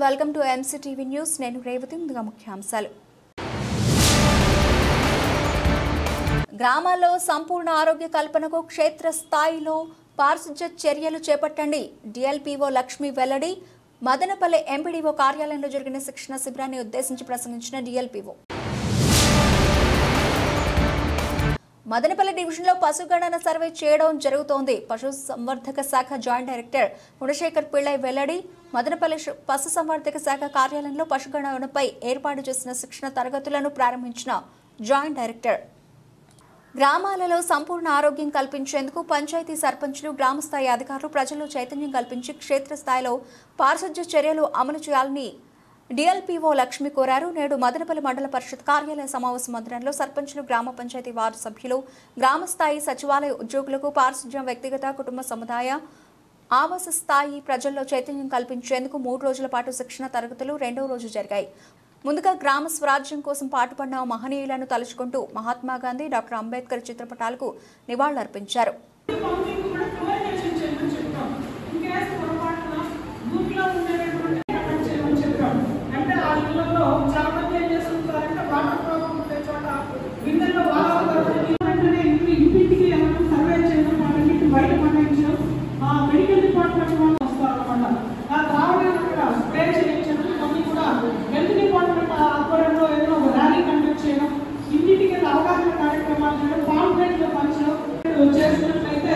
Welcome to MCTV news. నేను రేవతి. ముందుగా ముఖ్యాంశాలు. గ్రామాల్లో సంపూర్ణ ఆరోగ్య కల్పనకు క్షేత్ర స్థాయిలో పారిశుధ్య చర్యలు చేపట్టండి. DLPO లక్ష్మి వెల్లడి. మదనపల్లె MPDO కార్యాలయంలో జరిగిన శిక్షణ శిబిరాన్ని ఉద్దేశించి ప్రసంగించిన DLPO. మదనపల్లి డివిజన్లో పశుగణన సర్వే చేయడం జరుగుతోంది. పశు సంవర్ధక శాఖ జాయింట్ డైరెక్టర్ గుణశేఖర్ పిళ్ళై వెల్లడి. మదనపల్లి పశు సంవర్ధక శాఖ కార్యాలయంలో పశుగణనపై ఏర్పాటు చేసిన శిక్షణ తరగతులను ప్రారంభించిన జాయింట్ డైరెక్టర్. గ్రామాలలో సంపూర్ణ ఆరోగ్యం కల్పించేందుకు పంచాయతీ సర్పంచులు, గ్రామస్థాయి అధికారులు ప్రజల్లో చైతన్యం కల్పించి క్షేత్రస్థాయిలో పారిశుధ్య చర్యలు అమలు చేయాలని DLPO లక్ష్మి కోరారు. నేడు మదనపల్లి మండల పరిషత్ కార్యాలయ సమావేశ మందిరంలో సర్పంచులు, గ్రామ పంచాయతీ వార్డు సభ్యులు, గ్రామస్థాయి సచివాలయ ఉద్యోగులకు పారిశుధ్యం, వ్యక్తిగత, కుటుంబ సముదాయ, ఆవాస స్థాయి ప్రజల్లో చైతన్యం కల్పించేందుకు 3 రోజుల పాటు శిక్షణ తరగతులు 2వ రోజు జరిగాయి. ముందుగా గ్రామ స్వరాజ్యం కోసం పాటుపడిన మహనీయులను తలుచుకుంటూ మహాత్మా గాంధీ, డాక్టర్ అంబేద్కర్ చిత్రపటాలకు నివాళులర్పించారు. మెడికల్ డిపార్ట్మెంట్ వాళ్ళు వస్తారన్నమాట. ఆ రావడానికి స్ప్రే చేయించడం, మళ్ళీ కూడా హెల్త్ డిపార్ట్మెంట్ ఆధ్వర్యంలో ఏదైనా ఒక ర్యాలీ కండక్ట్ చేయడం, ఇంటింటికి అవగాహన కార్యక్రమాలు చేయడం, పాంప్లెట్లు పంచడం చేస్తున్నట్లయితే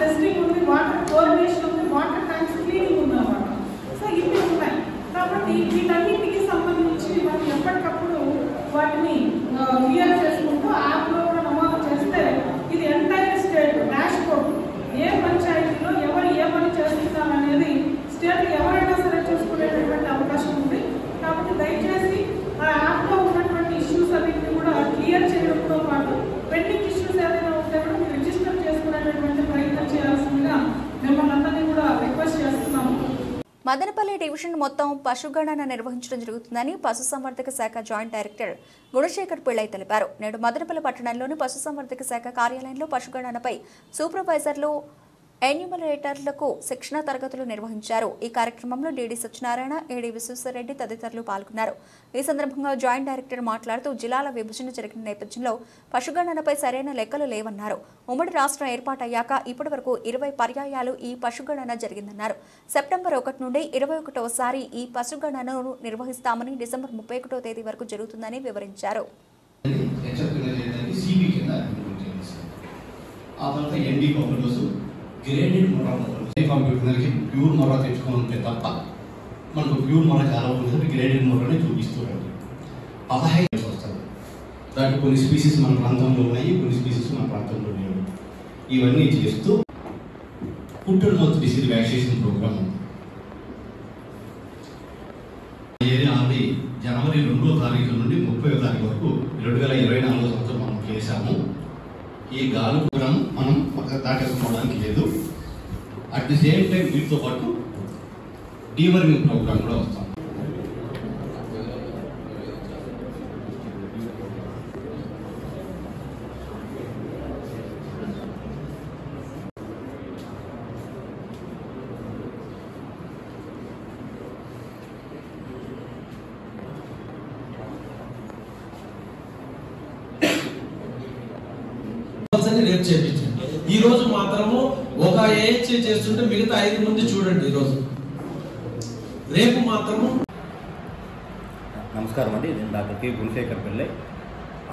టెస్టింగ్ ఉంది, వాటర్ క్లోరినేషన్ ఉంది, వాటర్ ట్యాంక్స్ క్లీనింగ్ ఉందన్నమాట. సో ఇవి ఉన్నాయి కాబట్టి వీటన్నిటికి సంబంధించి మనం ఎప్పటికప్పుడు వాటిని క్లియర్ చేసుకుంటూ యాప్లో కూడా నమోదు చేస్తే ఇది ఎంటైర్ స్టేట్ డాష్ బోర్డ్ ఏ పంచాయతీలో ఎవరు ఏ పని చేస్తున్నారు అనేది స్టేట్ ఎవరైనా సరే చూసుకునేటటువంటి అవకాశం ఉంది. కాబట్టి దయచేసి ఆ యాప్లో ఉన్నటువంటి ఇష్యూస్ అన్నింటినీ కూడా క్లియర్ చేయడంతో పాటు పెండింగ్ ఇష్యూస్ ఏదైనా ఉంటే కూడా మీరు రిజిస్టర్ చేసుకునేటటువంటి ప్రయత్నం చేయాల్సిందిగా మిమ్మల్ని అందరినీ కూడా రిక్వెస్ట్ చేస్తున్నాము. మదనపల్లి డివిజన్ మొత్తం పశుగణన నిర్వహించడం జరుగుతుందని పశుసంవర్ధక శాఖ జాయింట్ డైరెక్టర్ గుణశేఖర్ పిళ్ళై తెలిపారు. నేడు మదనపల్లి పట్టణంలోని పశుసంవర్ధక శాఖ కార్యాలయంలో పశుగణనపై సూపర్వైజర్లు ఎన్యూమరేటర్లకు శిక్షణ తరగతులు నిర్వహించారు. ఈ కార్యక్రమంలో డీడీ సత్యనారాయణ, ఏడీ విశ్వేశ్వరరెడ్డి తదితరులు పాల్గొన్నారు. ఈ సందర్భంగా జాయింట్ డైరెక్టర్ మాట్లాడుతూ జిల్లాల విభజన జరిగిన నేపథ్యంలో పశుగణనపై సరైన లెక్కలు లేవన్నారు. ఉమ్మడి రాష్ట్రం ఏర్పాటయ్యాక ఇప్పటి వరకు 20 పర్యాయాలు ఈ పశుగణన జరిగిందన్నారు. సెప్టెంబర్ 1 నుండి 21వసారి ఈ పశుగణనను నిర్వహిస్తామని, డిసెంబర్ 31వ తేదీ వరకు జరుగుతుందని వివరించారు. గ్రేడెడ్ మొర కంప్యూటర్కి ప్యూర్ మొర తెచ్చుకొని ఉంటే తప్ప మనకు ప్యూర్ మొర చాలా ఉంటుంది. గ్రేడెడ్ మొరనే చూపిస్తున్నారు. 15 వస్తుంది. దాంట్లో కొన్ని స్పీసీస్ మన ప్రాంతంలో ఉన్నాయి, కొన్ని స్పీసీస్ మన ప్రాంతంలో లేవు. ఇవన్నీ చేస్తూ food and mouth disease vaccination programme ఉంది. ఆల్రెడీ జనవరి 2వ తారీఖు నుండి 30వ తారీఖు వరకు 2024 సంవత్సరం మనం చేశాము. ఈ గాలి ప్రోగ్రామ్ మనం దాటేసుకోవడానికి లేదు. అట్ ది సేమ్ టైం వీటితో పాటు డీవర్మింగ్ ప్రోగ్రామ్ కూడా వస్తాం. రేపు చేయించండి. ఈ రోజు మాత్రము ఒక ఏహెచ్ఏ చేస్తుంటే మిగతా 5 మంది చూడండి. ఈ రోజు రేపు మాత్రము. నమస్కారం అండి, నేను డాక్టర్ కె గుణశేఖర్ పిళ్ళై,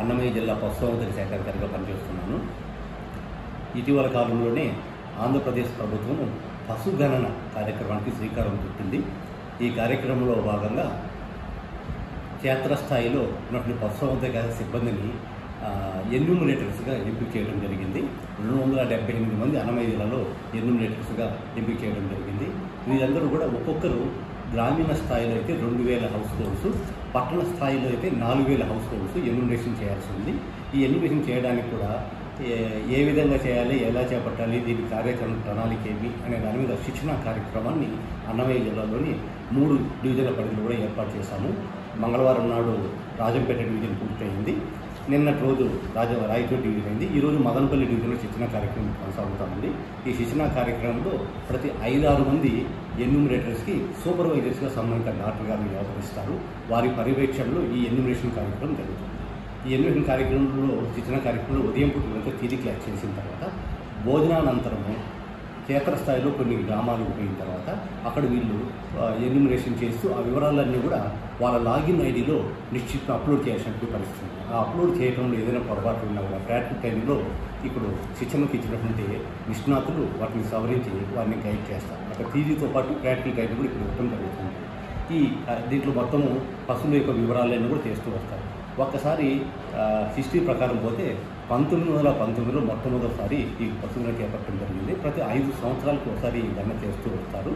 అన్నమయ్య జిల్లా పశుసంవర్ధక శాఖ అధికారిగా పనిచేస్తున్నాను. ఇటీవల కాలంలోనే ఆంధ్రప్రదేశ్ ప్రభుత్వం పశుగణన కార్యక్రమానికి శ్రీకారం చుట్టింది. ఈ కార్యక్రమంలో భాగంగా క్షేత్రస్థాయిలో ఉన్నటువంటి పశుసంవర్ధక సిబ్బందిని ఎన్యూమరేటర్స్గా ఎంపిక చేయడం జరిగింది. 278 మంది అన్నమయ్య జిల్లాలో ఎన్యూమరేటర్స్గా ఎంపిక చేయడం జరిగింది. వీరందరూ కూడా ఒక్కొక్కరు గ్రామీణ స్థాయిలో అయితే 2000 హౌస్ హోల్డ్స్, పట్టణ స్థాయిలో అయితే 4000 హౌస్ హోల్డ్స్ ఎన్యూమరేషన్ చేయాల్సి ఉంది. ఈ ఎన్యూమరేషన్ చేయడానికి కూడా ఏ విధంగా చేయాలి, ఎలా చేపట్టాలి, దీని కార్యాచరణ ప్రణాళిక ఏమి అనే దాని మీద శిక్షణ కార్యక్రమాన్ని అన్నమయ్య జిల్లాలోని 3 డివిజన్ల పరిధిలో కూడా ఏర్పాటు చేశాము. మంగళవారం నాడు రాజంపేట డివిజన్ పూర్తయింది. నిన్నటి రోజు రాయచోటి డివిజన్ అయింది. ఈరోజు మదనపల్లి డివిజన్లో శిక్షణ కార్యక్రమం కొనసాగుతామండి. ఈ శిక్షణ కార్యక్రమంలో ప్రతి 5-6 మంది ఎన్యూమరేటర్స్కి సూపర్వైజర్స్గా సంబంధిత డాక్టర్ గారిని వ్యవహరిస్తారు. వారి పర్యవేక్షణలో ఈ ఎన్యూమరేషన్ కార్యక్రమం జరుగుతుంది. ఈ ఎన్యూమరేషన్ కార్యక్రమంలో శిక్షణ కార్యక్రమంలో ఉదయం పూట థియరీ క్లాస్ చేసిన తర్వాత భోజనానంతరము క్షేత్రస్థాయిలో కొన్ని గ్రామాలు పోయిన తర్వాత అక్కడ వీళ్ళు ఎన్యూమరేషన్ చేస్తూ ఆ వివరాలన్నీ కూడా వాళ్ళ లాగిన్ ఐడిలో నిశ్చిత అప్లోడ్ చేయాల్సిన పరిస్థితి. ఆ అప్లోడ్ చేయడంలో ఏదైనా పొరపాటు ఉన్నా కూడా ప్రాక్టికల్ టైంలో ఇప్పుడు శిక్షణకు ఇచ్చినటువంటి నిష్ణాతులు వాటిని సవరించి వారిని గైడ్ చేస్తారు. అక్కడ థియరీతో పాటు ప్రాక్టికల్ గైడ్ కూడా ఇప్పుడు ఇవ్వడం జరుగుతుంది. దీంట్లో మొత్తము పశువుల యొక్క వివరాలన్నీ కూడా చేస్తూ వస్తారు. ఒక్కసారి హిస్టరీ ప్రకారం పోతే 1919లో మొట్టమొదటిసారి ఈ పశువులను చేపట్టడం జరిగింది. ప్రతి 5 సంవత్సరాలకు ఒకసారి గణన చేస్తూ వస్తారు.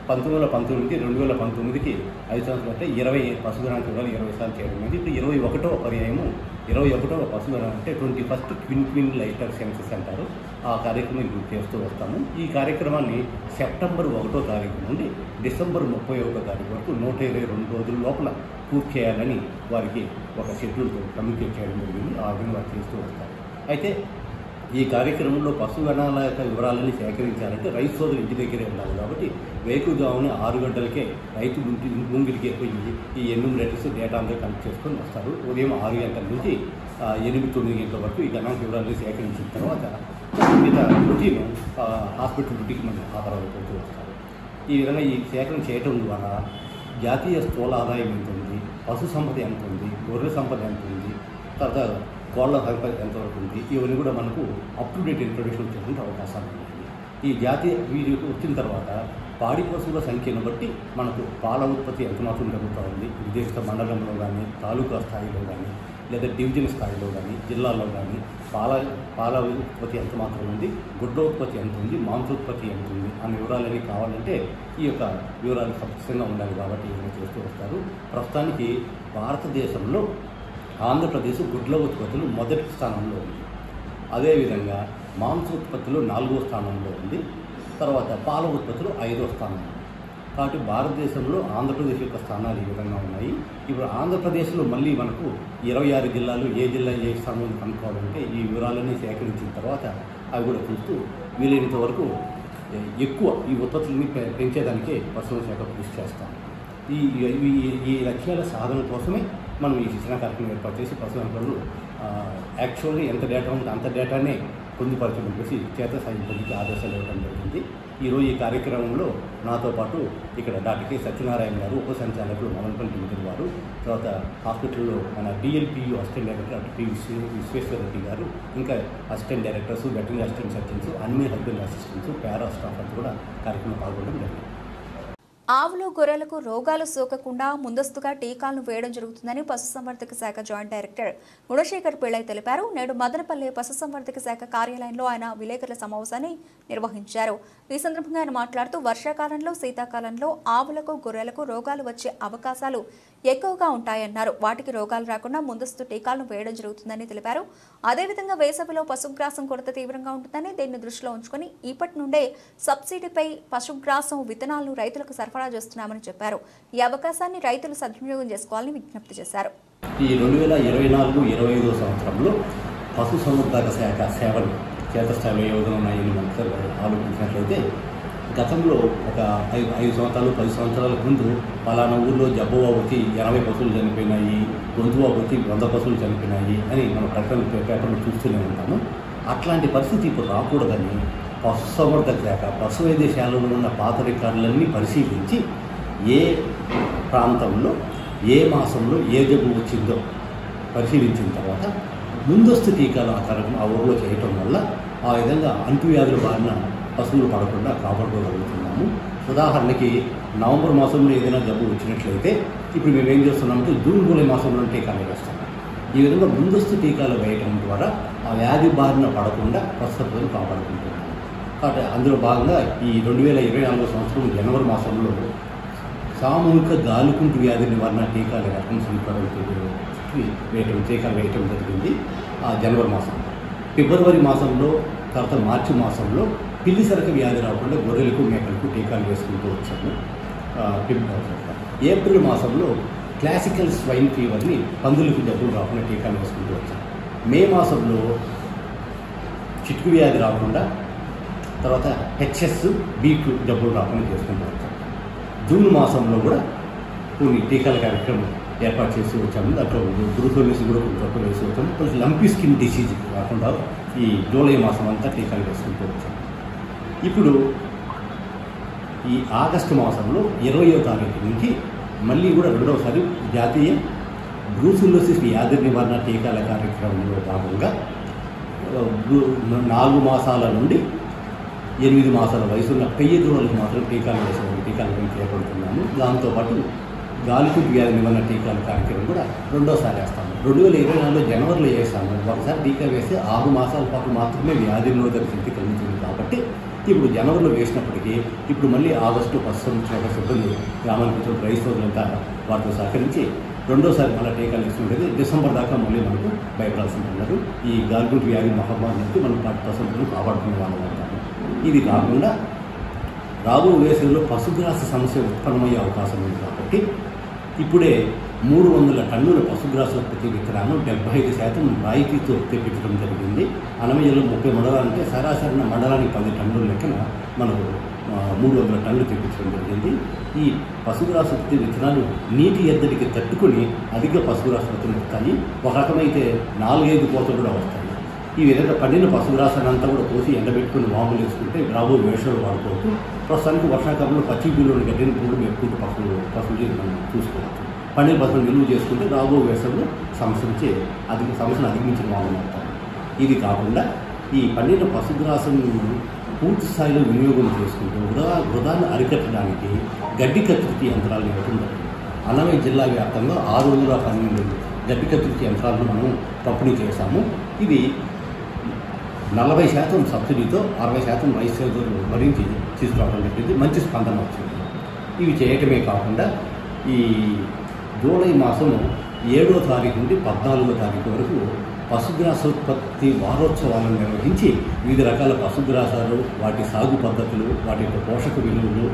1919 2019కి 5 సంవత్సరాలు అంటే 20 పశుగణానికి 20 సార్లు చేయడం అనేది. ఇప్పుడు 21వ పర్యాయము 21వ పశుగణన అంటే 21st క్విన్ లైటర్ సెన్సెస్ అంటారు. ఆ కార్యక్రమం ఇప్పుడు చేస్తూ వస్తాము. ఈ కార్యక్రమాన్ని సెప్టెంబర్ 1వ తారీఖు నుండి డిసెంబర్ 31వ తారీఖు వరకు 122 రోజుల లోపల పూర్తి చేయాలని వారికి ఒక షెడ్యూల్తో కమ్యూనికేట్ చేయడం జరిగింది. ఆ విధంగా చేస్తూ వస్తారు. అయితే ఈ కార్యక్రమంలో పశుగణాల యొక్క వివరాలని సేకరించాలంటే రైతు సోదరు ఇంటి దగ్గరే ఉండాలి. కాబట్టి వేకువజామున 6 గంటలకే రైతు ముంగిడికి పోయి ఈ ఎన్యూమరేటర్స్ డేటా అంతా కలెక్ట్ చేసుకొని వస్తారు. ఉదయం 6 గంటల నుంచి 8-9 గంటల వరకు ఈ గణాంక వివరాలను సేకరించిన తర్వాత మిగతా రుటీను హాస్పిటల్ డ్యూటీకి మనం హాజరవుతూ వస్తారు. ఈ విధంగా ఈ సేకరణ చేయటం ద్వారా జాతీయ స్థూల ఆదాయం ఎంత ఉంది, పశు సంపద ఎంత ఉంది, గొర్రెల సంపద ఎంత ఉంది, తర్వాత కోళ్ల సంపద ఎంతవరకు ఉంది, ఇవన్నీ కూడా మనకు అప్ టు డేట్ ఇన్ఫర్మేషన్ వచ్చేటువంటి అవకాశాలు ఉన్నాయి. ఈ జాతీయ వీడి వచ్చిన తర్వాత పాడి పశువుల సంఖ్యను బట్టి మనకు పాల ఉత్పత్తి ఎంత మాత్రం జరుగుతూ ఉంది. నిర్దిష్ట మండలంలో కానీ, తాలూకా స్థాయిలో కానీ, లేదా డివిజన్ స్థాయిలో కానీ, జిల్లాలో కానీ పాల ఉత్పత్తి ఎంత మాత్రం ఉంది, గుడ్డ ఉత్పత్తి ఎంత ఉంది, మాంసోత్పత్తి ఎంత ఉంది అనే వివరాలన్నీ కావాలంటే ఈ యొక్క వివరాలు ఖచ్చితంగా ఉండాలి కాబట్టి ఏమైనా చేస్తూ వస్తారు. ప్రస్తుతానికి భారతదేశంలో ఆంధ్రప్రదేశ్ గుడ్ల ఉత్పత్తులు మొదటి స్థానంలో ఉంది. అదేవిధంగా మాంసోత్పత్తిలో 4వ స్థానంలో ఉంది. తర్వాత పాల ఉత్పత్తులు 5వ స్థానంలో. కాబట్టి భారతదేశంలో ఆంధ్రప్రదేశ్ యొక్క స్థానాలు ఈ విధంగా ఉన్నాయి. ఇప్పుడు ఆంధ్రప్రదేశ్లో మళ్ళీ మనకు 26 జిల్లాలు ఏ జిల్లా ఏ స్థానంలో కనుక్కోవాలంటే ఈ వివరాలన్నీ సేకరించిన తర్వాత అవి కూడా చూస్తూ వీలైనంత వరకు ఎక్కువ ఈ ఉత్పత్తులని పెంచేదానికే పశువుల శాఖ కృషి చేస్తాం. ఈ లక్ష్యాల సాధన కోసమే మనం ఈ శిక్షణ కార్యక్రమం ఏర్పాటు చేసి పశువులు యాక్చువల్గా ఎంత డేటా ఉంటే అంత డేటానే పొందుపరచడం చేసి చేతస్థాయి పొందికి ఆదేశాలు ఇవ్వడం జరిగింది. ఈరోజు ఈ కార్యక్రమంలో నాతో పాటు ఇక్కడ డాక్టర్ కె సత్యనారాయణ గారు, ఉప సంచాలకులు మదనపల్లి డివిజన్ వారు, తర్వాత హాస్పిటల్లో మన DLPU assistant director doctor P Visweswara Reddy garu, ఇంకా assistant directors, veterinary assistant surgeons, animal husbandry assistants, para staff అంతా కూడా కార్యక్రమం పాల్గొనడం జరిగింది. ఆవులు గొర్రెలకు రోగాలు సోకకుండా ముందస్తుగా టీకాలను వేయడం జరుగుతుందని పశుసంవర్ధక శాఖ జాయింట్ డైరెక్టర్ గుణశేఖర్ పిళ్ళై తెలిపారు. నేడు మదనపల్లి పశుసంవర్ధక శాఖ కార్యాలయంలో ఆయన విలేకరుల సమావేశాన్ని నిర్వహించారు. ఈ సందర్భంగా ఆయన మాట్లాడుతూ వర్షాకాలంలో, శీతాకాలంలో ఆవులకు, గొర్రెలకు రోగాలు వచ్చే అవకాశాలు ఎక్కువగా ఉంటాయన్నారు. వాటికి రోగాలు రాకుండా ముందస్తు టీకాలను వేయడం జరుగుతుందని తెలిపారు. అదేవిధంగా వేసవిలో పశుగ్రాసం కొరత తీవ్రంగా ఉంటుందని దీన్ని దృష్టిలో ఉంచుకుని ఇప్పటి నుండే సబ్సిడీపై పశుగ్రాసం విత్తనాలను రైతులకు సరఫరా చేస్తున్నామని చెప్పారు. ఈ అవకాశాన్ని రైతులు సద్వినియోగం చేసుకోవాలని విజ్ఞప్తి చేశారు. ఈ 2024-25 సంవత్సరంలో పశుసంవర్ధక శాఖ సేవలు క్షేత్రస్థాయిలో ఏ విధంగా ఉన్నాయని మనం ఆలోచించినట్లయితే గతంలో ఒక 5 సంవత్సరాలు 10 సంవత్సరాల ముందు పలానా ఊళ్ళో జబ్బువా వచ్చి 80 పశువులు చనిపోయినాయి, గొంతువా వచ్చి 100 పశువులు చనిపోయినాయి అని మనం ప్రకటన పేపర్లు చూస్తూనే ఉంటాము. అట్లాంటి పరిస్థితి ఇప్పుడు రాకూడదని పశుసంవర్ధక శాఖ పశు వైద్యశాలలో ఉన్న పాత రికార్డులన్నీ పరిశీలించి ఏ ప్రాంతంలో ఏ మాసంలో ఏ జబ్బు వచ్చిందో పరిశీలించిన తర్వాత ముందస్తు టీకాలు ఆ ఊళ్ళో చేయటం వల్ల ఆ విధంగా అంటువ్యాధుల బారిన పశువులు పడకుండా కాపాడుకోగలుగుతున్నాము. ఉదాహరణకి నవంబర్ మాసంలో ఏదైనా జబ్బు వచ్చినట్లయితే ఇప్పుడు మేము ఏం చేస్తున్నామంటే జూన్ జూలై మాసంలో టీకాలు వేస్తున్నాం. ఈ విధంగా ముందస్తు టీకాలు వేయడం ద్వారా ఆ వ్యాధి బారిన పడకుండా పశువులను కాపాడుకుంటున్నాము. కాబట్టి అందులో భాగంగా ఈ 2024 సంవత్సరం జనవరి మాసంలో సామూహిక గాలికుంటు వ్యాధి నివారణ టీకాల టీకాలు వేయటం జరిగింది ఆ జనవరి మాసంలో. ఫిబ్రవరి మాసంలో, తర్వాత మార్చి మాసంలో పిల్లి సరక వ్యాధి రాకుండా గొర్రెలకు, మేకలకు టీకాలు వేసుకుంటూ వచ్చాము. ఏప్రిల్ మాసంలో క్లాసికల్ స్వైన్ ఫీవర్ని పందులకు జబ్బులు రాకుండా టీకాలు వేసుకుంటూ వచ్చాము. మే మాసంలో చిటుకు వ్యాధి రాకుండా, తర్వాత హెచ్ఎస్, బీక్ జబ్బులు రాకుండా చేసుకుంటూ వచ్చాము. జూన్ మాసంలో కూడా కొన్ని టీకాల కార్యక్రమం ఏర్పాటు చేసి వచ్చాము. దాంట్లో బ్రూసెల్లోసిస్ కూడా కొన్ని తక్కువ వేసి వచ్చాము. ప్లస్ లంపీ స్కిన్ డిసీజ్ కాకుండా ఈ జూలై మాసం అంతా టీకాలు వేసుకుంటూ వచ్చాము. ఇప్పుడు ఈ ఆగస్టు మాసంలో 20వ తారీఖు నుంచి మళ్ళీ కూడా రెండవసారి జాతీయ బ్రూసెల్లోసిస్ వ్యాధి నివారణ టీకాల కార్యక్రమంలో భాగంగా 4 మాసాల నుండి 8 మాసాల వయసున్న పెయ్య దూడలకు మాత్రం టీకాలు చేపడుతున్నాము. దాంతోపాటు గాలికుంటు వ్యాధి నివారణ టీకాల కార్యక్రమం కూడా రెండోసారి వేస్తాము. 2024 జనవరిలో వేస్తాము. ఒకసారి టీకా వేస్తే 6 మాసాల పాటు మాత్రమే వ్యాధి నిరోధక శక్తి కలుగుతుంది. కాబట్టి ఇప్పుడు జనవరిలో వేసినప్పటికీ ఇప్పుడు మళ్ళీ ఆగస్టు పశుసంవర్ధక సిబ్బంది గ్రామానికి రైతులంతా వారితో సహకరించి రెండోసారి మళ్ళీ టీకాలు వేసుకుంటే డిసెంబర్ దాకా మళ్ళీ మనకు భయపడాల్సి ఉంటున్నారు. ఈ గాలికుంటు వ్యాధి మహమ్మారి నుంచి మనం పశువులను కాపాడుకునే వాళ్ళం అవుతాము. ఇది కాకుండా రాబో వేసవిలో పశుగ్రాస సమస్య ఉత్పన్నమయ్యే అవకాశం ఉంది. కాబట్టి ఇప్పుడే 300 టన్నుల పశుగ్రాస ఉత్పత్తి విత్తనాలను 75% రాయితీతో తెప్పించడం జరిగింది. అనమయ్యలో 30 మండలాలంటే సరాసరిన మండలానికి 10 టన్నుల లెక్కన మనకు 300 టన్నులు తెప్పించడం జరిగింది. ఈ పశుగ్రాస ఉత్పత్తి విత్తనాలు నీటి ఎద్దడికి తట్టుకొని అధిక పశుగ్రాస ఉత్పత్తులు వస్తాయి. ఒక రకమైతే 4-5 కోతలు కూడా వస్తాయి. ఈ విధంగా పండిన పశుగ్రాసాన్ని అంతా కూడా కోసి ఎండబెట్టుకుని వాములు వేసుకుంటే రాబో వేషాలు వాడుకోవచ్చు. ప్రస్తుతానికి వర్షాకాలంలో పచ్చి బిల్లుని గడ్డిని కూడా మెప్పుకుంటూ పశువులు మనం చూసుకోవచ్చు. పండిన పశువులు నిలువ చేసుకుంటే రాబో వేసవిలో సమస్యను అధిగమించిన వాములు అవుతారు. ఇది కాకుండా ఈ పండిన పశుగ్రాసం పూర్తి స్థాయిలో వినియోగం చేసుకుంటూ వృధాను అరికట్టడానికి గడ్డి కత్తిరిచి యంత్రాలు ఇవ్వడం జరిగింది. అన్నమయ్య జిల్లా వ్యాప్తంగా 612 గడ్డి కత్తిరిచి యంత్రాలను మనం పంపిణీ చేశాము. ఇది 40% సబ్సిడీతో 60% రైస్ సోదరులు భరించి తీసుకురావడం జరిగింది. మంచి స్పందన వచ్చింది. ఇవి చేయటమే కాకుండా ఈ జూలై మాసం 7వ తారీఖు నుండి 14వ తారీఖు వరకు పశుగ్రాసోత్పత్తి వారోత్సవాలను నిర్వహించి వివిధ రకాల పశుగ్రాసాలు, వాటి సాగు పద్ధతులు, వాటి యొక్క పోషక విలువలు,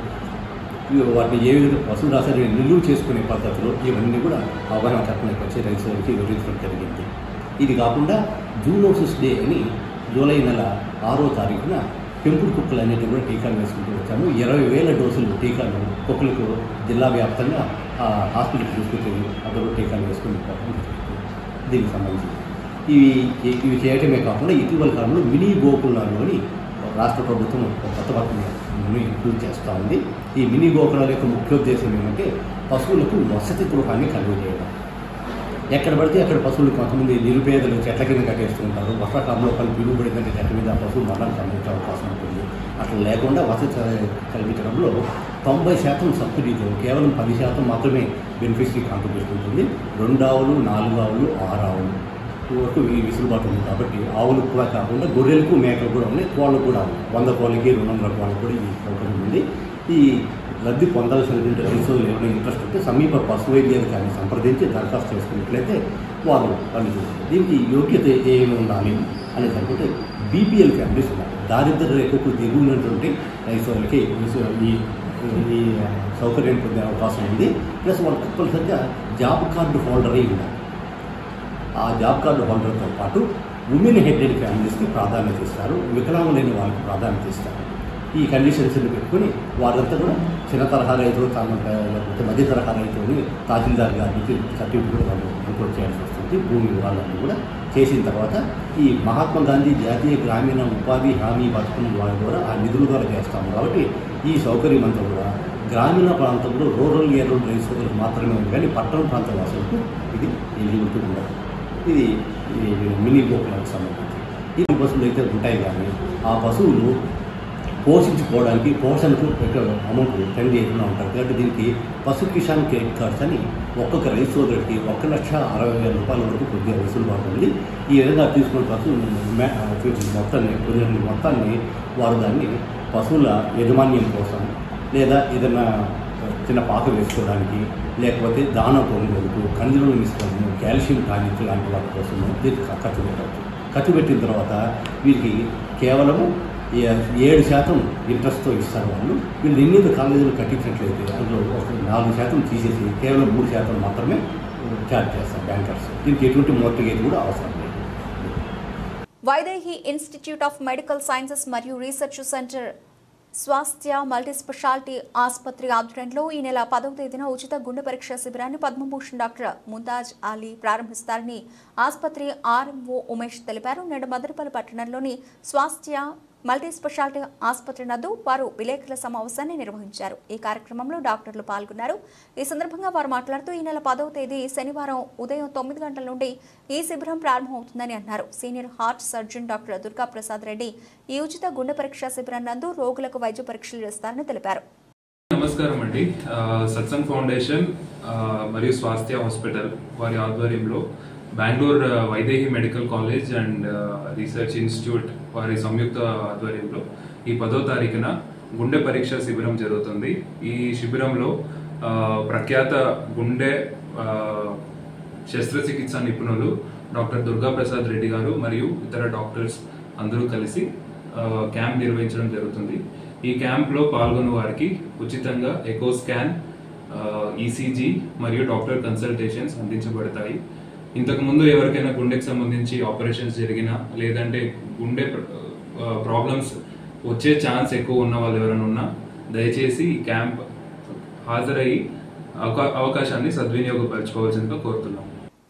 వాటిని ఏ విధంగా పశుగ్రాసాన్ని నిలువ చేసుకునే పద్ధతులు, ఇవన్నీ కూడా అవగాహన కల్పనకు వచ్చి రైతులకి వివరించడం జరిగింది. ఇది కాకుండా జూనోసిస్ డే అని జూలై నెల 6వ తారీఖున పెంపుడు కుక్కలు అనేటివి కూడా టీకాలు వేసుకుంటూ వచ్చాము. 20,000 డోసులు టీకాలు కుక్కలకు జిల్లా వ్యాప్తంగా హాస్పిటల్కి తీసుకొచ్చేది అక్కడ టీకాలు వేసుకుని దీనికి సంబంధించి ఇవి చేయటమే కాకుండా ఇటీవల కాలంలో మినీ గోకులాలు అని రాష్ట్ర ప్రభుత్వం కొత్త పథకాన్ని ఇంక్లూడ్ చేస్తూ ఉంది. ఈ మినీ గోకులాల యొక్క ముఖ్యోద్దేశం ఏమంటే పశువులకు వసతి గృహాన్ని కలుగజేయడం. ఎక్కడ పడితే అక్కడ పశువులు కొంతమంది నిరుపేదలు చెట్ల కింద కట్టేస్తుంటారు. వర్షాకాలంలో ఒకళ్ళు పిలువబడిందంటే చెట్ల మీద ఆ పశువులు మరణానికి సంబంధించే అవకాశం ఉంటుంది. అట్లా లేకుండా వసతి కల్పించడంలో 90% సబ్సిడీతో కేవలం 10% మాత్రమే బెనిఫిషరీ కాంట్రిబ్యూషన్ ఉంటుంది. 2 ఆవులు, 4 ఆవులు, 6 ఆవులు వరకు ఈ విసులుబాటు ఉంది. కాబట్టి ఆవులకు కూడా కాకుండా గొర్రెలకు, మేకలు కూడా ఉన్నాయి, కోళ్ళకు కూడా 100 కోళ్ళకి 200 కోళ్ళకి కూడా ఈ సౌకర్యం ఉంది. ఈ లబ్ధి పొందాల్సినటువంటి రైతులు ఏమైనా ఇంట్రెస్ట్ ఉంటే సమీప పశు వైద్యాధికారిని సంప్రదించి దరఖాస్తు చేసుకున్నట్లయితే వారు పనిచేస్తారు. దీనికి యోగ్యత ఏమి ఉండాలి అని అనుకుంటే బీపీఎల్ ఫ్యామిలీస్ ఉన్నాయి. దారిద్ర్య రేఖకు దిగున్నటువంటి రైతులకి ఈ సౌకర్యం పొందే అవకాశం ఉంది. ప్లస్ వాళ్ళు కంపల్సరిగా జాబ్ కార్డు హోల్డర్ అయి ఉండాలి. ఆ జాబ్ కార్డు హోల్డర్తో పాటు ఉమెన్ హెడెడ్ ఫ్యామిలీస్కి ప్రాధాన్యత ఇస్తారు, వికలాంగులైన వాళ్ళకి ప్రాధాన్యత ఇస్తారు. ఈ కండిషన్స్ని పెట్టుకుని వారంతా కూడా చిన్న తరహా రైతులు, లేకపోతే మధ్య తరహా రైతులని తహసీల్దార్ గారికి సర్టిఫికేట్ వాళ్ళు రిపోర్ట్ చేయాల్సి వస్తుంది. భూమి వివరాలన్నీ కూడా చేసిన తర్వాత ఈ మహాత్మా గాంధీ జాతీయ గ్రామీణ ఉపాధి హామీ పథకం వారి ద్వారా ఆ నిధుల ద్వారా చేస్తాము. కాబట్టి ఈ సౌకర్యం అంతా కూడా గ్రామీణ ప్రాంతంలో రూరల్ ఏరియా రైతులకు మాత్రమే ఉంది, కానీ పట్టణ ప్రాంత వాసులకు ఇది ఎలిజిబిలిటీ ఉండదు. ఇది మినీ గోకులకు సంబంధించి ఈ పశువులు అయితే ఉంటాయి, కానీ ఆ పశువులు పోషించుకోవడానికి పోషణకు అమౌంట్ స్పెండ్ చేయకుండా ఉంటారు. కాబట్టి దీనికి పశు కిసాన్ క్రెడిట్ కార్డ్స్ అని ఒక్కొక్క రైతు సోదరుడికి 1,60,000 రూపాయల వరకు కొద్దిగా వెసులుబాటు ఉంది. ఈ విధంగా తీసుకున్న పశువు మొత్తాన్ని వారు దాన్ని పశువుల యజమాన్యం కోసం, లేదా ఏదైనా చిన్న పాక వేసుకోవడానికి, లేకపోతే దానా కొనుగోలుకు, కందులు మిశ్రమము, కాల్షియం టానిక్ లాంటి వాటి కోసం దీనికి ఖర్చు పెట్టవచ్చు. ఖర్చు పెట్టిన తర్వాత వీరికి కేవలము 7% ఇంట్రెస్ట్తో ఇస్తారు. వీళ్ళు ఎన్ని కాలేజీలు కట్టించినట్లయితే అందులో 4% తీసేసి కేవలం 3% మాత్రమే ఛార్జ్ చేస్తారు బ్యాంకర్స్. దీనికి ఎటువంటి మోర్టగేజ్ కూడా అవసరం లేదు. Vaidehi institute of medical sciences మరియు రీసెర్చ్ సెంటర్ స్వాస్థ్య మల్టీ స్పెషాలిటీ ఆసుపత్రి ఆధ్వర్యంలో ఈ నెల 10వ తేదీన ఉచిత గుండె పరీక్ష శిబిరాన్ని పద్మభూషణ్ డాక్టర్ ముంతాజ్ అలీ ప్రారంభిస్తారని ఆసుపత్రి ఆర్ఎంఓ ఉమేష్ తెలిపారు. నేడు మదనపల్లి పట్టణంలోని స్వాస్థ్య మల్టీ స్పెషాలిటీ ఆసుపత్రి నందు వారు విలేకరుల సమావేశాన్ని నిర్వహించారు. ఈ కార్యక్రమంలో డాక్టర్లు పాల్గొన్నారు. ఈ సందర్భంగా వారు మాట్లాడుతూ ఈ నెల 10వ తేదీ శనివారం ఉదయం 9 గంటల నుండి ఈ శిబిరం ప్రారంభమవుతుందని అన్నారు. Senior heart surgeon doctor Durga Prasad Reddy ఈ ఉచిత గుండె పరీక్ష శిబిరం నందు రోగులకు వైద్య పరీక్షలు చేస్తారని తెలిపారు. నమస్కారం అండి. సత్సంగ్ ఫౌండేషన్ మరియు స్వాస్థ్య హాస్పిటల్ వారి ఆధ్వర్యంలో Bengaluru Vaidehi medical college and research institute వారి సంయుక్త ఆధ్వర్యంలో ఈ 10వ తారీఖున గుండె పరీక్ష శిబిరం జరుగుతుంది. ఈ శిబిరంలో ప్రఖ్యాత గుండె శస్త్రచికిత్స నిపుణులు డాక్టర్ దుర్గా ప్రసాద్ రెడ్డి గారు మరియు ఇతర డాక్టర్స్ అందరూ కలిసి క్యాంప్ నిర్వహించడం జరుగుతుంది. ఈ క్యాంప్లో పాల్గొన్న వారికి ఉచితంగా ఎకో స్కాన్, ఈసీజీ మరియు డాక్టర్ కన్సల్టేషన్స్ అందించబడతాయి. ఇంతకుముందు ఎవరికైనా గుండెకి సంబంధించి ఆపరేషన్స్ జరిగినా, లేదంటే గుండె ప్రాబ్లమ్స్ వచ్చే ఛాన్స్ ఎక్కువ ఉన్న వాళ్ళు ఎవరైనా ఉన్నా దయచేసి ఈ క్యాంప్ హాజరయ్యి అవకాశాన్ని సద్వినియోగపరచుకోవాల్సిందిగా కోరుతున్నాం.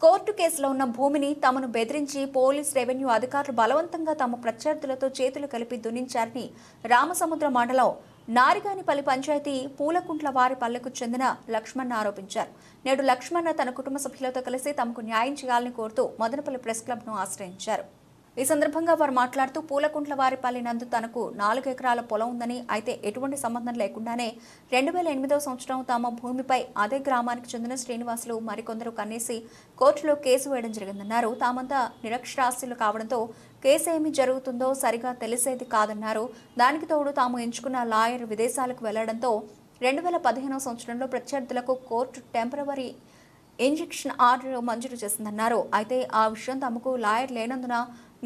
కోర్టు కేసులో ఉన్న భూమిని తమను బెదిరించి పోలీస్ రెవెన్యూ అధికారులు బలవంతంగా తమ ప్రత్యర్థులతో చేతులు కలిపి దున్నించారని రామసముద్ర మండలం నారిగానిపల్లి పంచాయతీ పూలకుంట్ల వారి పల్లెకు చెందిన లక్ష్మణ్ ఆరోపించారు. నేడు లక్ష్మణ్ తన కుటుంబ సభ్యులతో కలిసి తమకు న్యాయం చేయాలని కోరుతూ మదనపల్లి ప్రెస్ క్లబ్ను ఆశ్రయించారు. ఈ సందర్భంగా వారు మాట్లాడుతూ పూలకుంట్ల వారిపల్లి నందు తనకు 4 ఎకరాల పొలం ఉందని, అయితే ఎటువంటి సంబంధం లేకుండానే 2008వ సంవత్సరం తమ భూమిపై అదే గ్రామానికి చెందిన శ్రీనివాసులు మరికొందరు కన్నేసి కోర్టులో కేసు వేయడం జరిగిందన్నారు. తామంతా నిరక్షరాస్యులు కావడంతో కేసు ఏమి జరుగుతుందో సరిగా తెలిసేది కాదన్నారు. దానికి తోడు తాము ఎంచుకున్న లాయర్ విదేశాలకు వెళ్లడంతో 2015వ సంవత్సరంలో ప్రత్యర్థులకు కోర్టు టెంపరవరీ ఇంజెక్షన్ ఆర్డర్ మంజూరు చేసిందన్నారు. అయితే ఆ విషయం తమకు లాయర్ లేనందున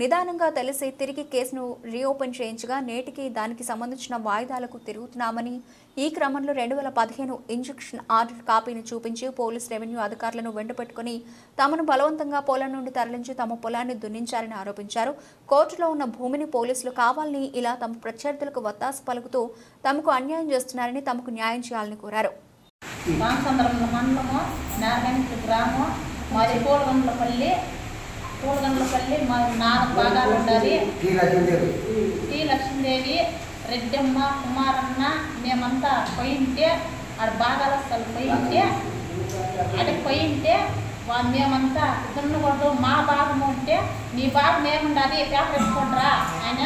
నిదానంగా తెలిసి తిరిగి కేసును రీఓపెన్ చేయించగా నేటికి దానికి సంబంధించిన వాయిదాలకు తిరుగుతున్నామని, ఈ క్రమంలో 2015 ఇంజెక్షన్ ఆర్డర్ కాపీని చూపించి పోలీస్ రెవెన్యూ అధికారులను వెంటపెట్టుకుని తమను బలవంతంగా పొలం నుండి తరలించి తమ పొలాన్ని దున్నించారని ఆరోపించారు. కోర్టులో ఉన్న భూమిని పోలీసులు కావాలని ఇలా తమ ప్రత్యర్థులకు వత్తాసు పలుకుతూ తమకు అన్యాయం చేస్తున్నారని, తమకు న్యాయం చేయాలని కోరారు. రామచంద్రపురం మండలము నారాయణ గ్రామం మాది పూలగండ్లపల్లి మా 4 భాగాలు ఉండాలి. టీ లక్ష్మీదేవి రెడ్డమ్మ కుమారన్న మేమంతా పోయింటే ఆడ భాగాలు అసలు పోయింటే అక్కడికి పోయింటే మేమంతా దున్నకూడదు, మా భాగం ఉంటే నీ భాగం ఏముండాలి పేపర్ ఎత్తుకుంటారా ఆయన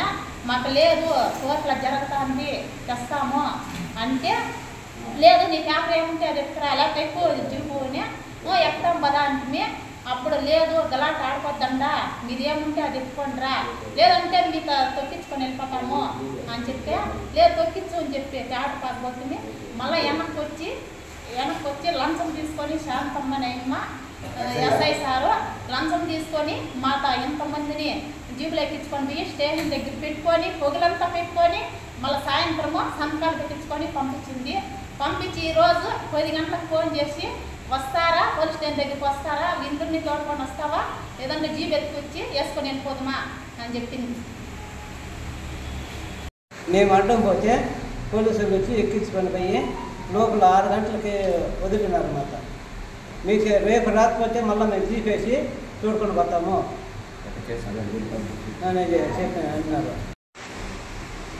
మాకు లేదు కోర్టులో జరుగుతుంది తెస్తాము అంటే లేదు నీ పేపర్ ఏముంటే అది ఎత్తుకురా లేకపోతే ఎక్కువ జిరుపుని ఎక్కడం పదా అంటే అప్పుడు లేదు గలాట ఆడిపోద్దండా మీదేముంటే అది ఎత్తుకోండిరా, లేదంటే మీకు తొక్కించుకొని వెళ్ళిపోతాము అని చెప్తే లేదు తొక్కించు అని చెప్పి పేట పాకపోతుంది. మళ్ళీ వెనక్కి వచ్చి లంచం తీసుకొని శాంతమ్మనమ్మ ఎస్ఐ సారు లంచం తీసుకొని మాత ఎంతమందిని జీబులు ఎక్కించుకొని పోయి స్టేషన్ దగ్గర పెట్టుకొని పొగలంతా పెట్టుకొని మళ్ళీ సాయంత్రము సంతకాలు పెట్టించుకొని పంపించి ఈరోజు 10 గంటలకు ఫోన్ చేసి వస్తారా పోలీస్ స్టేషన్ దగ్గరికి వస్తారా, విందుని తోడుకొని వస్తావా, ఏదన్నా జీబు ఎత్తుకొచ్చి వేసుకొని వెళ్ళిపోదామా అని చెప్పింది. మేము అడ్డం పోతే పోలీసులు వచ్చి ఎక్కించుకొని పోయి లోపల 6 గంటలకి వదిలినారు అన్నమాట. మీకు రేపు రాకపోతే మళ్ళీ మేము తీసేసి చూడుకొని పోతాము అని చెప్పి అన్నారు.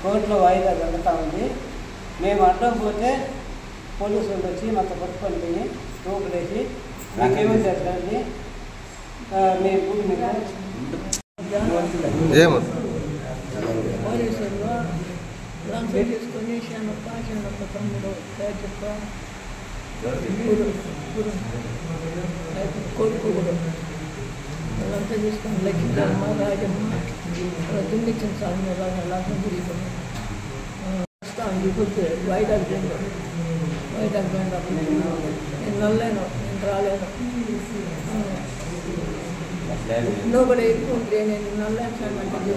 కోర్టులో వాయిదా జరుగుతూ ఉంది. మేము అడ్డం పోతే పోలీసులు వచ్చి మాకు పట్టుకొని పోయి రూపులేసి మీకేమో చేస్తారండి మీ భూమి పోలీసుల్లో లంచం తీసుకొని శనప్ప తమ్ముడు రాజప్ప కొడుకు కూడా లంచం తీసుకొని లక్ష్మీమ్మ రాజమ్మ దుండిచ్చిన సార్ లంచం తీసుకొని ఇప్పుడు వాయిదాలు పోయినప్పుడు నేను నల్లేను, నేను రాలేను, లోపల ఎక్కువ ఉంటే నేను నల్లేనంటే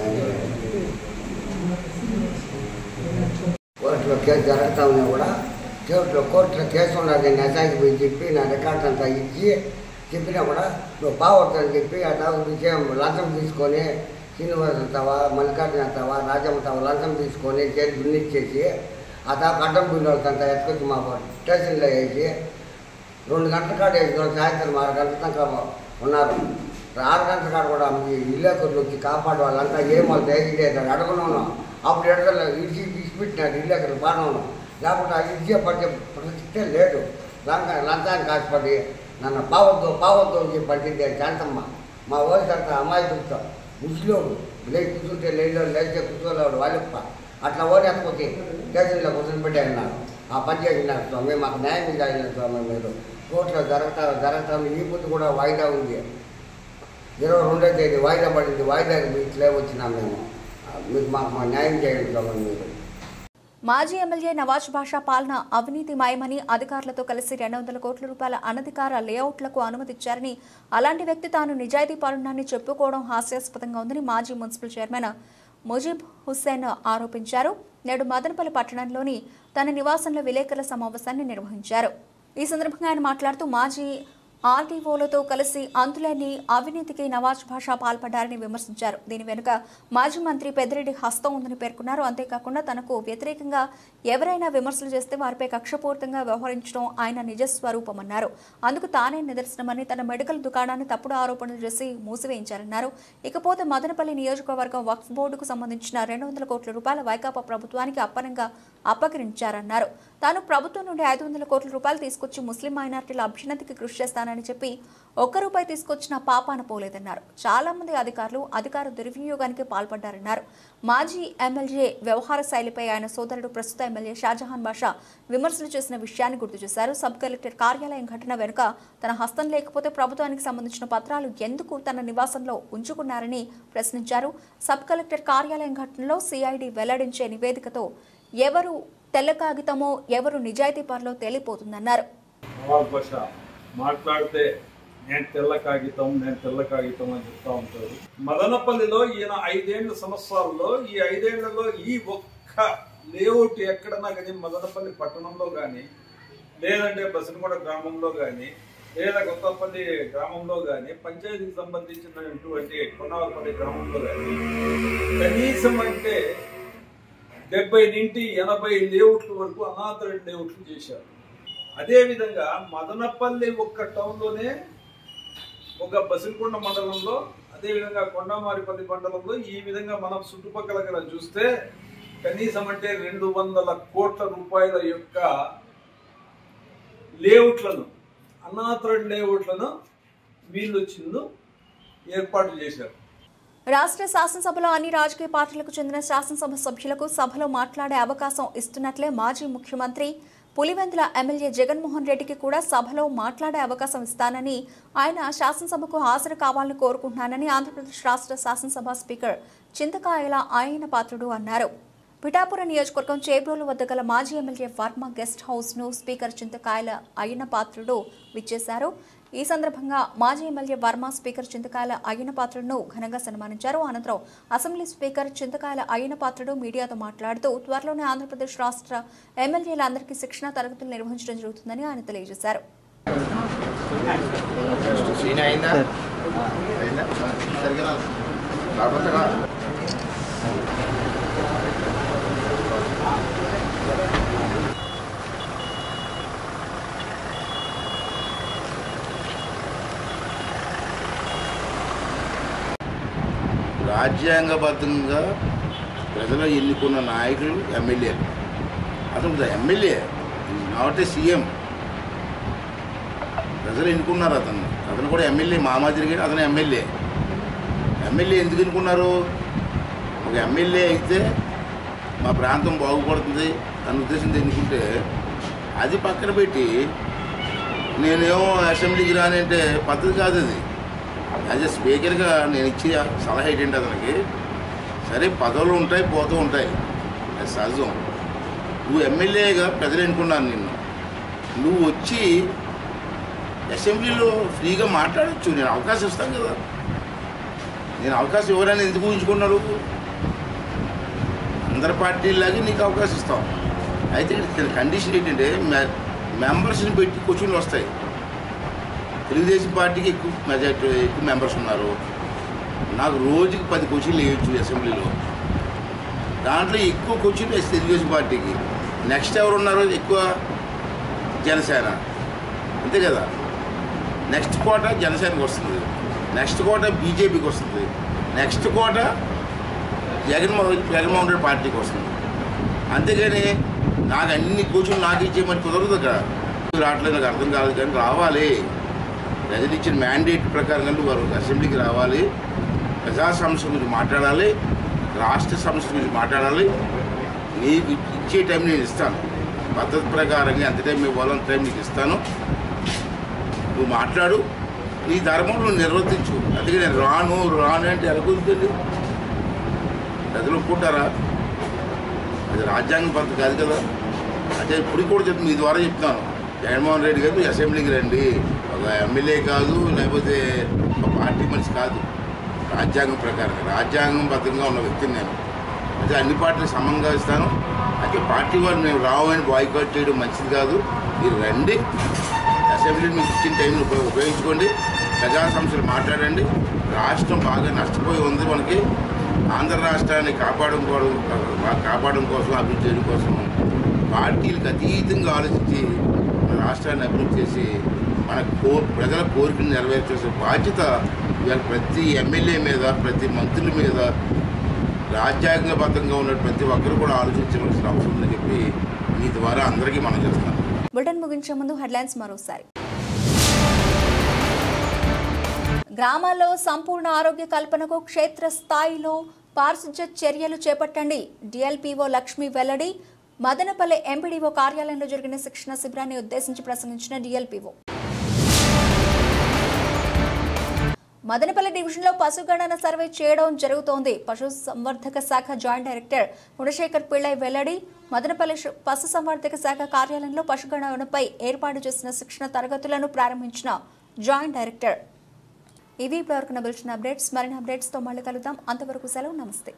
కోర్టులో కేసు జరుగుతూ ఉన్నా కూడా కోర్టులో కేసు ఉన్నది నసాకి పోయి చెప్పి నా రికార్డ్స్ అంతా ఇచ్చి చెప్పినా కూడా నువ్వు బాగొద్దని చెప్పి అట్లా విషయం లంచం తీసుకొని శ్రీనివాస్ అంతావా మల్లికార్జున అంతావా రాజమ్మ తావా లంచం తీసుకొని చేసి దున్నిచ్చేసి అదా అడ్డం పిల్లలకంతా ఎత్తుకొచ్చి మా స్టేషన్లో వేసి 2 గంటల కాడ వేసి సాయంత్రం 6 గంటల దాకా ఉన్నారు. 6 గంటల కాడ కూడా ఇల్లేకర్లు వచ్చి కాపాడు వాళ్ళంతా ఏం వాళ్ళు దయచేసి అడగను అప్పుడు ఎడగల ఇచ్చిపెట్టినాడు ఇల్లేకర్లు బాగా లేకపోతే ఆ ఇచ్చే పడితే ప్రశ్నే లేదు. లంచానికి ఆశపడి నన్ను పావద్దు అని చెప్పి పట్టింది శాంతమ్మ. మా ఓడికంతా అమ్మాయి చూస్తాం ముసలోడు లేచి కూర్చుంటే లేచే కూర్చోలేవాడు వాళ్ళప్ప అట్లా ఓడేకపోతే స్టేషన్లో కూర్చొని పెట్టారన్నారు. ఆ పని చేసినారు స్వామి, మాకు న్యాయం చేయాలి స్వామి, మీరు కోర్టులో జరుగుతాం. ఈ పొద్దు కూడా వాయిదా ఉంది, 22వ తేదీ వాయిదా పడింది. వాయిదాకి ఇట్లే వచ్చినాం మేము, మీకు మాకు న్యాయం చేయండి స్వామి మీరు. మాజీ ఎమ్మెల్యే నవాజ్ బాషా పాలన అవినీతిమయమని అధికారులతో కలిసి 200 కోట్ల రూపాయల అనధికార లేఅవుట్లకు అనుమతిచ్చారని, అలాంటి వ్యక్తి తాను నిజాయితీ పరుణాన్ని చెప్పుకోవడం హాస్యాస్పదంగా ఉందని మాజీ మున్సిపల్ చైర్మన్ ముజీబ్ హుస్సేన్ ఆరోపించారు. నేడు మదనపల్లి పట్టణంలోని తన నివాసంలో విలేకరుల సమావేశాన్ని నిర్వహించారు. ఈ సందర్భంగా ఆయన మాట్లాడుతూ మాజీ ఆర్టీఓలతో కలిసి అంతులేని అవినీతికి నవాజ్ బాషా పాల్పడ్డారని విమర్శించారు. దీని వెనుక మాజీ మంత్రి పెద్దిరెడ్డి హస్తం ఉందని పేర్కొన్నారు. అంతేకాకుండా తనకు వ్యతిరేకంగా ఎవరైనా విమర్శలు చేస్తే వారిపై కక్షపూరితంగా వ్యవహరించడం ఆయన నిజస్వరూపమన్నారు. అందుకు తానే నిదర్శనమని, తన మెడికల్ దుకాణాన్ని తప్పుడు ఆరోపణలు చేసి మూసివేయించారన్నారు. ఇకపోతే మదనపల్లి నియోజకవర్గం వక్ఫ్ బోర్డుకు సంబంధించిన 200 కోట్ల రూపాయల వైకాపా ప్రభుత్వానికి అప్పనంగా అప్పగించారన్నారు. తాను ప్రభుత్వం నుండి 500 కోట్ల రూపాయలు తీసుకొచ్చి ముస్లిం మైనారిటీల అభ్యున్నతికి కృషి చేస్తానని చెప్పి ₹1 తీసుకొచ్చిన పాపాన పోలేదన్నారు. చాలా మంది అధికారులు అధికార దుర్వినియోగానికి పాల్పడ్డారన్నారు. మాజీ ఎమ్మెల్యే వ్యవహార శైలిపై ఆయన సోదరుడు ప్రస్తుత ఎమ్మెల్యే షాజహాన్ బాషా విమర్శలు చేసిన విషయాన్ని గుర్తు చేశారు. సబ్ కలెక్టర్ కార్యాలయం ఘటన వెనుక తన హస్తం లేకపోతే ప్రభుత్వానికి సంబంధించిన పత్రాలు ఎందుకు తన నివాసంలో ఉంచుకున్నారని ప్రశ్నించారు. సబ్ కలెక్టర్ కార్యాలయం ఘటనలో సిఐడి వెల్లడించే నివేదికతో ఎవరు తెల్ల కాగితమో ఎవరు నిజాయితీ పరులో తేలిపోతుందన్నారు. మాట్లాడితే నేను తెల్ల కాగితం అని చెప్తా ఉంటారు. మదనపల్లిలో ఈయన 5 సంవత్సరాల్లో ఈ 5 ఏళ్లలో ఈ ఒక్క లేఅవుట్ ఎక్కడన్నా కానీ మదనపల్లి పట్టణంలో కానీ లేదంటే బసనగూడ గ్రామంలో కానీ లేదా కొత్తపల్లి గ్రామంలో కానీ పంచాయతీకి సంబంధించినటువంటి కొన్నావపల్లి గ్రామంలో కానీ కనీసం అంటే 70 నుండి 80 లేఅవుట్ల వరకు అనాథరెడ్డి లేఅవుట్లు చేశారు. అదేవిధంగా మదనపల్లి ఒక్క టౌన్లోనే ఒక బసిల్కొండ మండలంలో అదేవిధంగా కొండమారిపల్లి మండలంలో ఈ విధంగా మనం చుట్టుపక్కల కల చూస్తే కనీసం అంటే 200 కోట్ల రూపాయల యొక్క లేఅవుట్లను అనాథరెడ్డి లేఅవుట్లను వీళ్ళు ఏర్పాటు చేశారు. రాష్ట్ర శాసనసభలో అన్ని రాజకీయ పార్టీలకు చెందిన శాసనసభ సభ్యులకు సభలో మాట్లాడే అవకాశం ఇస్తున్నట్లే మాజీ ముఖ్యమంత్రి పులివెందుల ఎమ్మెల్యే జగన్మోహన్ రెడ్డికి కూడా సభలో మాట్లాడే అవకాశం ఇస్తానని ఆయన శాసనసభకు హాజరు కావాలని కోరుకుంటున్నానని ఆంధ్రప్రదేశ్ రాష్ట్ర శాసనసభ స్పీకర్ చింతకాయల ఆయన పాత్రుడు అన్నారు. పిఠాపురం నియోజకవర్గం చేబ్రోలు వద్ద గల మాజీ ఎమ్మెల్యే వర్మ గెస్ట్ హౌస్ ను స్పీకర్ చింతకాయల అయ్యన పాత్రుడు విచ్చేశారు. ఈ సందర్భంగా మాజీ ఎమ్మెల్యే వర్మ స్పీకర్ చింతకాయల అయ్యన పాత్రుడును ఘనంగా సన్మానించారు. అనంతరం అసెంబ్లీ స్పీకర్ చింతకాయల అయ్యన పాత్రుడు మీడియాతో మాట్లాడుతూ త్వరలోనే ఆంధ్రప్రదేశ్ రాష్ట్ర ఎమ్మెల్యేలందరికీ శిక్షణ తరగతులు నిర్వహించడం జరుగుతుందని ఆయన తెలియజేశారు. రాజ్యాంగబద్ధంగా ప్రజలు ఎన్నుకున్న నాయకులు ఎమ్మెల్యేలు. అతను ఎమ్మెల్యే నాట్ ఏ సీఎం. ప్రజలు ఎన్నుకున్నారు అతను కూడా ఎమ్మెల్యే. మామాదిరిగా అతను ఎమ్మెల్యే ఎందుకు ఎన్నుకున్నారు? ఒక ఎమ్మెల్యే అయితే మా ప్రాంతం బాగుపడుతుంది అన్న ఉద్దేశంతో ఎన్నుకుంటే అది పక్కన పెట్టి నేనేమో అసెంబ్లీకి రానంటే పద్ధతి కాదు. అది యాజ్ ఎ స్పీకర్గా నేను ఇచ్చే సలహా ఏంటంటే అతనికి సరే పదవులు ఉంటాయి పోతూ ఉంటాయి, అది సహజం. నువ్వు ఎమ్మెల్యేగా ప్రజలు ఎన్నుకున్నాను నిన్ను, నువ్వు వచ్చి అసెంబ్లీలో ఫ్రీగా మాట్లాడచ్చు. నేను అవకాశం ఇస్తాను కదా. నేను అవకాశం ఎవరైనా ఎందుకు ఊహించుకున్నాడు? అందరి పార్టీలాగే నీకు అవకాశం ఇస్తాం. అయితే ఇక్కడ కండిషన్ ఏంటంటే మెంబర్స్ని పెట్టి క్వశ్చన్లు వస్తాయి. తెలుగుదేశం పార్టీకి ఎక్కువ మెంబర్స్ ఉన్నారు. నాకు రోజుకి 10 క్వశ్చన్లు వేయచ్చు అసెంబ్లీలో. దాంట్లో ఎక్కువ క్వశ్చన్లు తెలుగుదేశం పార్టీకి. నెక్స్ట్ ఎవరు ఉన్నారో ఎక్కువ జనసేన, అంతే కదా. నెక్స్ట్ కోట జనసేనకి వస్తుంది, నెక్స్ట్ కోట బీజేపీకి వస్తుంది, నెక్స్ట్ కోట జగన్మోహన్ రెడ్డి పార్టీకి వస్తుంది. అంతేగాని నాకు అన్ని క్వశ్చన్లు నాకు ఇచ్చేయమని కుదరదు. అక్కడ రావట్లేదు, నాకు అర్థం కాదు. కానీ రావాలి, ప్రజలు ఇచ్చిన మ్యాండేట్ ప్రకారంగా వారు అసెంబ్లీకి రావాలి, ప్రజా సమస్యల గురించి మాట్లాడాలి, రాష్ట్ర సమస్యల గురించి మాట్లాడాలి. నీకు ఇచ్చే టైం నేను ఇస్తాను, పద్ధతి ప్రకారంగా ఎంత టైం ఇవ్వాలో అంత టైం నీకు ఇస్తాను. నువ్వు మాట్లాడు, నీ ధర్మం నువ్వు నిర్వర్తించు. అందుకే నేను రాను అంటే ఎలా కుదురుతుంది? ప్రజలు ఒప్పుకుంటారా? అది రాజ్యాంగ పద్ధతి కాదు కదా. అంటే ఇప్పుడు కూడా చెప్తాను, మీ ద్వారా చెప్తాను, జగన్మోహన్ రెడ్డి గారు అసెంబ్లీకి రండి. ఒక ఎమ్మెల్యే కాదు, లేకపోతే ఒక పార్టీ మనిషి కాదు. రాజ్యాంగం ప్రకారం రాజ్యాంగబద్ధంగా ఉన్న వ్యక్తిని నేను. అయితే అన్ని పార్టీలు సమంగా ఇస్తాను. అయితే పార్టీ వాళ్ళు మేము రావని బాయ్కాట్ చేయడం మంచిది కాదు. మీరు రండి, అసెంబ్లీ మీకు ఇచ్చిన టైంని ఉపయోగించుకోండి, ప్రజా సమస్యలు మాట్లాడండి. రాష్ట్రం బాగా నష్టపోయి ఉంది. మనకి ఆంధ్ర రాష్ట్రాన్ని కాపాడడం కోసం, అభివృద్ధి చేయడం కోసం పార్టీలకు అతీతంగా ఆలోచించి మన రాష్ట్రాన్ని అభివృద్ధి చేసి మన ప్రజల కోరికను నెరవేర్చేసే బాధ్యత ఇవాళ ప్రతి ఎమ్మెల్యే మీద, ప్రతి మంత్రుల మీద, రాజ్యాంగబద్ధంగా ఉన్న ప్రతి ఒక్కరు కూడా ఆలోచించవలసిన అవసరం ఉందని చెప్పి మీ ద్వారా అందరికీ మనం చేస్తాం. బులెటిన్ ముగించే ముందు హెడ్లైన్స్ మరోసారి. గ్రామాల్లో సంపూర్ణ ఆరోగ్య కల్పనకు క్షేత్రస్థాయిలో పారిశుధ్య చర్యలు చేపట్టండి. డిఎల్పీఓ లక్ష్మి వెల్లడి. మదనపల్లె ఎంపీడీఓ కార్యాలయంలో జరిగిన శిక్షణ శిబిరాన్ని ఉద్దేశించి ప్రసంగించిన డిఎల్పీఓ. మదనపల్లె డివిజన్లో పశుగణన సర్వే చేయడం జరుగుతోంది. పశు సంవర్ధక శాఖ జాయింట్ డైరెక్టర్ గుణశేఖర్ పిళ్ళై వెల్లడి. మదనపల్లె పశు సంవర్ధక శాఖ కార్యాలయంలో పశుగణనపై ఏర్పాటు చేసిన శిక్షణ తరగతులను ప్రారంభించిన జాయింట్ డైరెక్టర్. ఇవి ఇప్పటివరకు బులెటిన్ అప్డేట్స్. మరిన్ని అప్డేట్స్తో మళ్ళీ కలుద్దాం. అంతవరకు సెలవు. నమస్తే.